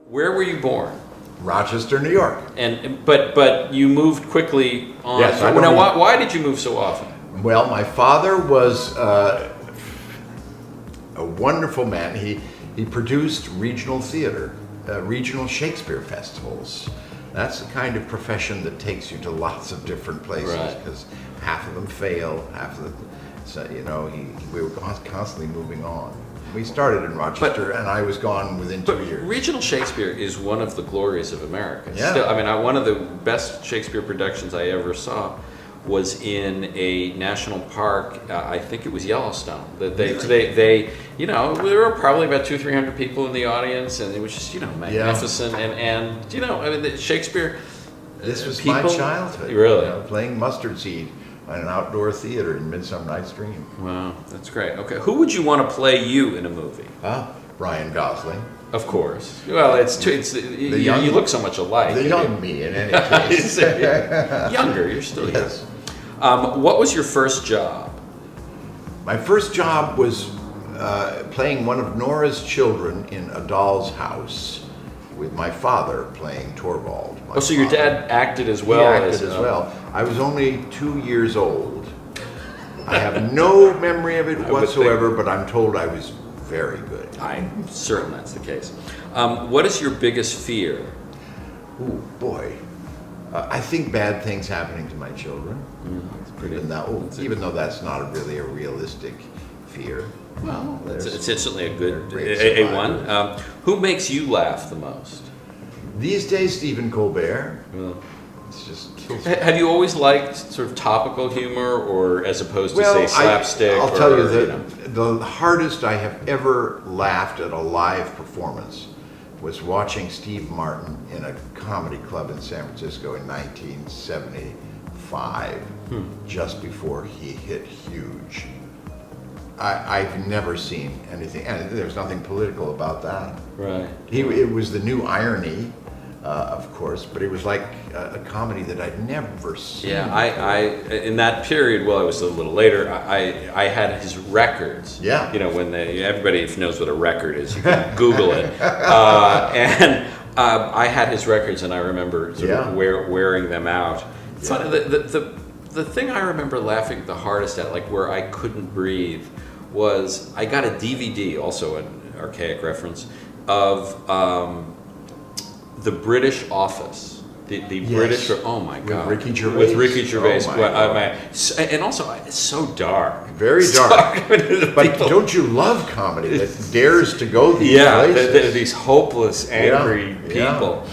Where were you born? Rochester, New York. But you moved quickly on. Yes, I now, know. why did you move so often? Well, my father was a wonderful man. He produced regional theater, regional Shakespeare festivals. That's the kind of profession that takes you to lots of different places because half of them fail, half of them. So we were constantly moving on. We started in Rochester, and I was gone within 2 years. Regional Shakespeare is one of the glories of America. Yeah. Still, one of the best Shakespeare productions I ever saw was in a national park. I think it was Yellowstone. That there were probably about 200-300 people in the audience, and it was just magnificent. And Shakespeare. This was my childhood. Really, playing Mustard Seed on an outdoor theater in Midsummer Night's Dream. Wow, that's great. Okay, who would you want to play you in a movie? Ryan Gosling. Of course. Well, you look so much alike. The young me, in any case. Younger, you're still young. What was your first job? My first job was playing one of Nora's children in A Doll's House with my father playing Torvald. So your dad acted as well? He acted as well. I was only 2 years old. I have no memory of it whatsoever, but I'm told I was very good. I'm certain that's the case. What is your biggest fear? Oh, boy. I think bad things happening to my children. Even though that's not really a realistic fear. Well, it's certainly a one. Who makes you laugh the most? These days, Stephen Colbert. It's just kills me. Have you always liked sort of topical humor, or as opposed to say slapstick? I'll tell you that the hardest I have ever laughed at a live performance was watching Steve Martin in a comedy club in San Francisco in 1975, just before he hit huge. I've never seen anything, and there's nothing political about that. Right. It was the new irony, of course, but it was like a comedy that I'd never seen. Yeah, I in that period, well, it was a little later. I had his records. Yeah. When everybody knows what a record is, you can Google it. And I had his records, and I remember sort of wearing them out. It's funny, the thing I remember laughing the hardest at, like where I couldn't breathe, was I got a DVD, also an archaic reference, of the British Office. The British, oh my God. With Ricky Gervais. With Ricky Gervais. Oh my God. And also, it's so dark. Very dark. But don't you love comedy that dares to go these places? These hopeless, angry people.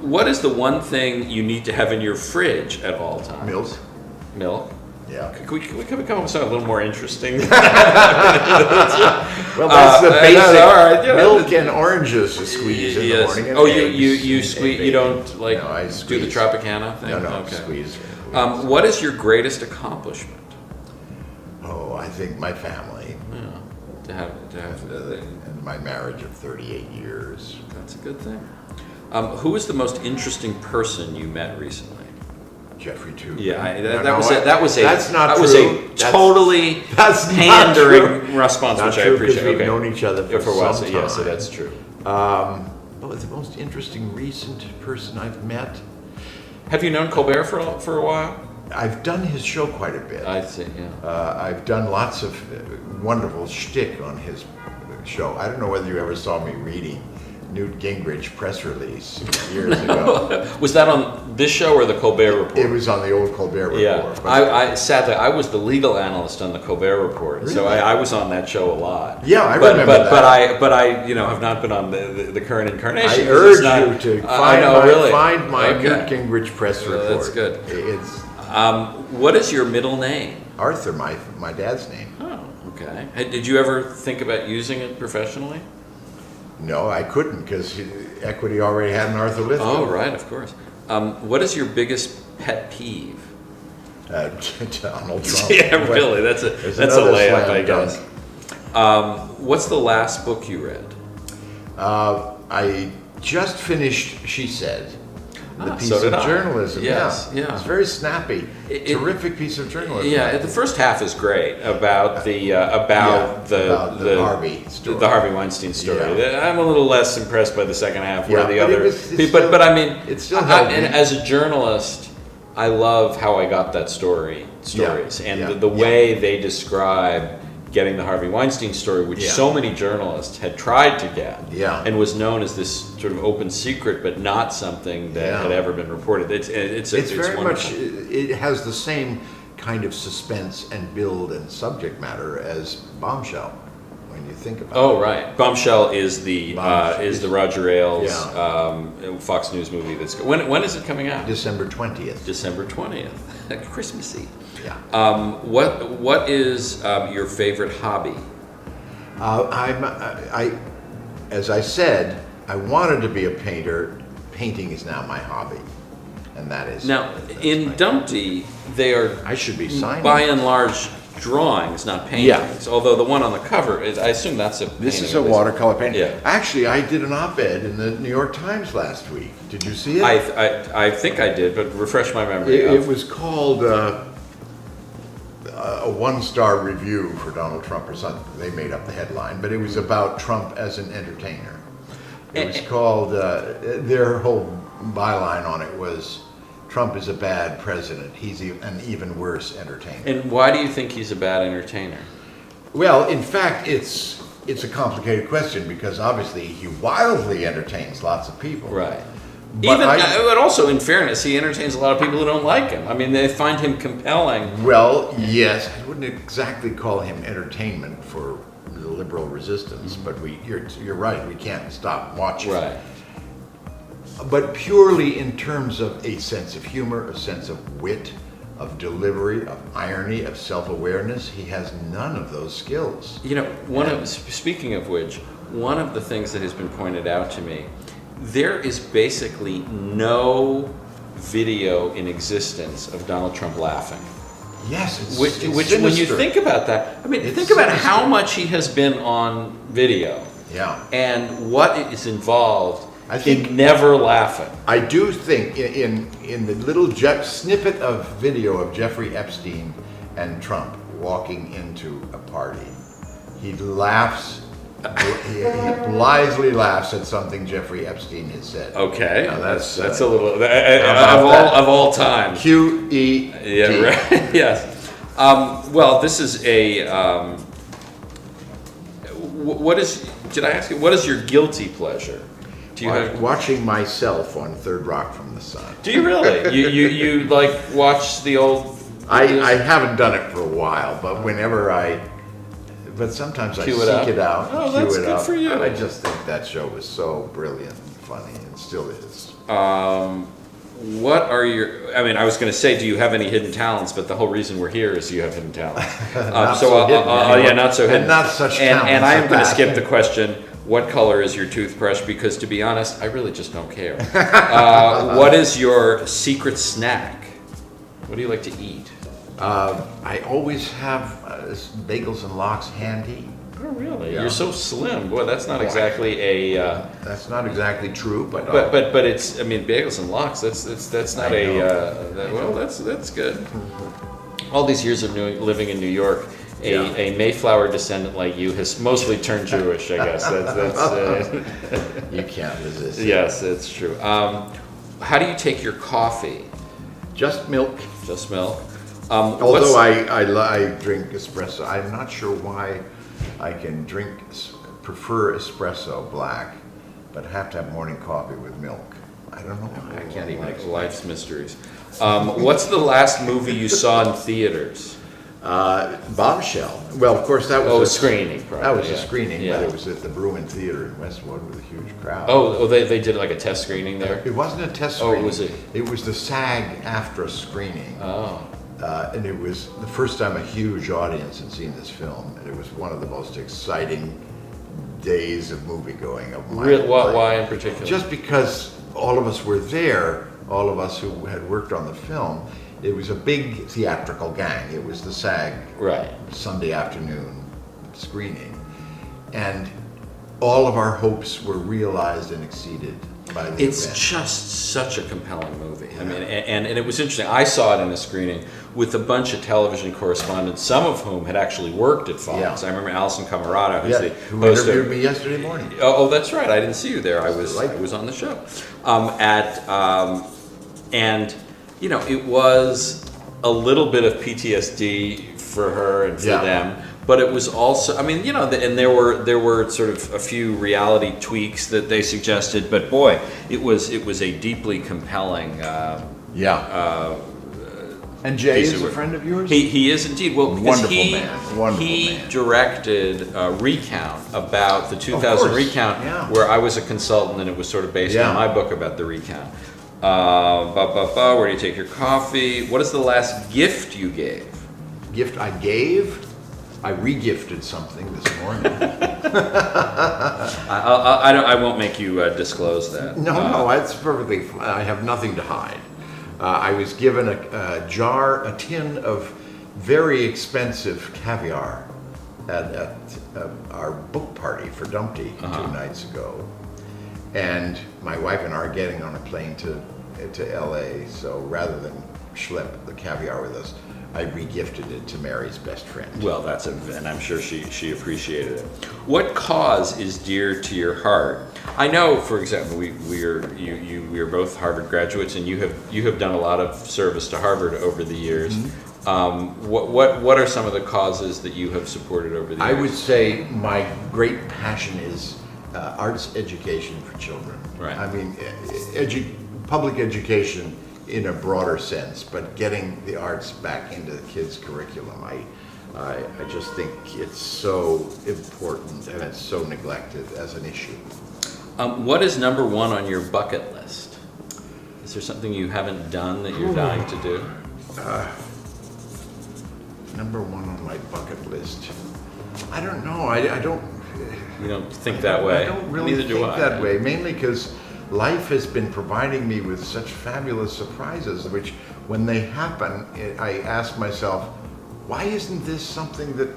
What is the one thing you need to have in your fridge at all times? Milk? Yeah. Can we come up with something a little more interesting? Well, that's the basic. Milk and oranges to squeeze in the morning. Oh, you squeeze. You don't No, I squeeze. do the Tropicana thing? No, okay. Squeeze. What is your greatest accomplishment? Oh, I think my family. Yeah, to have And my marriage of 38 years. That's a good thing. Who is the most interesting person you met recently? Jeffrey Tubin. Yeah, That's not that true. was a totally pandering response, Not which I true, appreciate. because we've known each other for a while. some time. Yeah, so that's true. The most interesting recent person I've met. Have you known Colbert for a while? I've done his show quite a bit. I see. Yeah. I've done lots of wonderful shtick on his show. I don't know whether you ever saw me reading Newt Gingrich press release years ago. Was that on this show or the Colbert Report? It was on the old Colbert Report. Yeah, sadly, I was the legal analyst on the Colbert Report, really? so I was on that show a lot. Yeah, I remember that. But I have not been on the current incarnation. I urge you to find my Newt Gingrich press report. That's good. It's what is your middle name? Arthur, my dad's name. Oh, okay. Did you ever think about using it professionally? No, I couldn't, because Equity already had an Arthur Lithgow. Oh, right, of course. What is your biggest pet peeve? Donald Trump. Yeah, really. That's a layup, I guess. What's the last book you read? I just finished She Said. the piece so did of I. journalism. Yes, yeah. It's very snappy. Terrific piece of journalism. Yeah, the first half is great about the Harvey story. the Harvey Weinstein story. Yeah. I'm a little less impressed by the second half, where Yeah, the but other. But I mean, it still held me. and as a journalist, I love how I got that stories, and the way they describe getting the Harvey Weinstein story, which so many journalists had tried to get, and was known as this sort of open secret, but not something that had ever been reported. It's very wonderful. much. It has the same kind of suspense and build and subject matter as Bombshell. When you think about it. Oh right, Bombshell is the Roger Ailes Fox News movie. That's when is it coming out? December 20th. December 20th, Christmassy. Yeah. What is your favorite hobby? As I said, I wanted to be a painter. Painting is now my hobby, and that's in Dumpty. They are. I should be signing. By and large, drawings, not paintings. Yeah. Although the one on the cover is, I assume that's a painting. This is a watercolor painting. Yeah. Actually, I did an op-ed in the New York Times last week. Did you see it? I think I did, but refresh my memory. It was called a one-star review for Donald Trump or something. They made up the headline, but it was about Trump as an entertainer. It was called, their whole byline on it was, Trump is a bad president. He's an even worse entertainer. And why do you think he's a bad entertainer? Well, in fact, it's a complicated question because obviously he wildly entertains lots of people. Right. But But also, in fairness, he entertains a lot of people who don't like him. I mean, they find him compelling. Well, yes, I wouldn't exactly call him entertainment for the liberal resistance, but you're right. We can't stop watching. Right. But purely in terms of a sense of humor, a sense of wit, of delivery, of irony, of self-awareness, he has none of those skills. You know, speaking of which, one of the things that has been pointed out to me, there is basically no video in existence of Donald Trump laughing. Yes, it's Which when you think about that, I mean, think about how much he has been on video. Yeah. And what is involved I think in never laughing. I do think in the little snippet of video of Jeffrey Epstein and Trump walking into a party, he laughs. He blithely laughs at something Jeffrey Epstein has said. Okay, now that's a little of all time. QED. Yeah, right. Yes. Well, this is a. What is? Did I ask you? What is your guilty pleasure? Do you have, watching myself on Third Rock from the Sun? Do you really? you like watch the old? I haven't done it for a while, but whenever but sometimes I seek it out. Oh, that's good for you. I just think that show was so brilliant and funny, and still is. What are your? I mean, I was going to say, do you have any hidden talents? But the whole reason we're here is you have hidden talents. Not so hidden. Not so hidden. And not such talents. And I am going to skip the question. What color is your toothbrush? Because to be honest, I really just don't care. What is your secret snack? What do you like to eat? I always have bagels and lox handy. Oh, really? Yeah. You're so slim. Boy, that's not exactly a. That's not exactly true, but it's. I mean, bagels and lox. That's not well, that's good. All these years of living in New York, a Mayflower descendant like you has mostly turned Jewish. I guess that's. You can't resist. Yes, it's true. How do you take your coffee? Just milk. Just milk. Although I drink espresso, I'm not sure why I can prefer espresso black, but have to have morning coffee with milk. I don't know. I can't even explain. Life's mysteries. What's the last movie you saw in theaters? Bombshell. Well, of course, that was a screening. Probably, that was a screening, but it was at the Bruin Theater in Westwood with a huge crowd. They did like a test screening there? It wasn't a test screening. Oh, was it? It was the SAG AFTRA screening. Oh. And it was the first time a huge audience had seen this film, and it was one of the most exciting days of movie-going of my life. Why in particular? Just because all of us were there, all of us who had worked on the film. It was a big theatrical gang. It was the SAG Sunday afternoon screening, and all of our hopes were realized and exceeded. by the It's event. just such a compelling movie. I mean, and it was interesting. I saw it in a screening with a bunch of television correspondents, some of whom had actually worked at Fox. Yeah. I remember Alison Camerata, who's the who host interviewed of me yesterday morning. Oh, that's right. I didn't see you there. I was on the show. And you know, it was a little bit of PTSD for her and for them, but it was also, I mean, you know, and there were sort of a few reality tweaks that they suggested, but boy, it was a deeply compelling. And Jay is a friend of yours? He is indeed. Well, because Wonderful he man. directed a recount about the 2000 recount, where I was a consultant, and it was sort of based on my book about the recount. Where do you take your coffee? What is the last gift you gave? Gift I gave? I re-gifted something this morning. I won't make you disclose that. No, it's perfectly fine. I have nothing to hide. I was given a tin of very expensive caviar at our book party for Dumpty 2 nights ago. And my wife and I are getting on a plane to LA, so rather than schlep the caviar with us, I re-gifted it to Mary's best friend. Well, and I'm sure she appreciated it. What cause is dear to your heart? I know, for example, we are both Harvard graduates, and you have done a lot of service to Harvard over the years. Mm-hmm. What are some of the causes that you have supported over the years? I would say my great passion is arts education for children. Right. I mean, public education in a broader sense, but getting the arts back into the kids' curriculum. I just think it's so important, and it's so neglected as an issue. What is number one on your bucket list? Is there something you haven't done that you're dying to do? Number one on my bucket list. I don't know. I don't. You don't think that way? I don't really think that way, mainly because life has been providing me with such fabulous surprises, which when they happen, I ask myself, why isn't this something that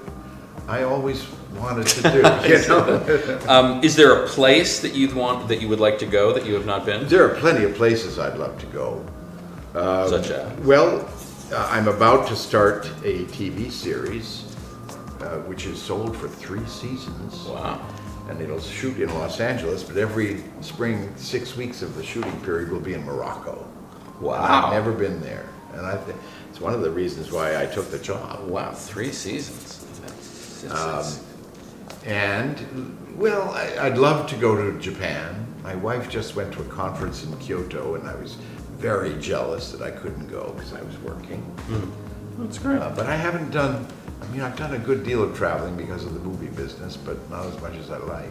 I always wanted to do? You know? Is there a place that you would like to go that you have not been? There are plenty of places I'd love to go. Such as? Well, I'm about to start a TV series, which is sold for 3 seasons. Wow. And it'll shoot in Los Angeles, but every spring, 6 weeks of the shooting period will be in Morocco. Wow. And I've never been there. And I think it's one of the reasons why I took the job. Wow, 3 seasons. I'd love to go to Japan. My wife just went to a conference in Kyoto, and I was very jealous that I couldn't go because I was working. That's great. But I haven't done, I've done a good deal of traveling because of the movie business, but not as much as I like.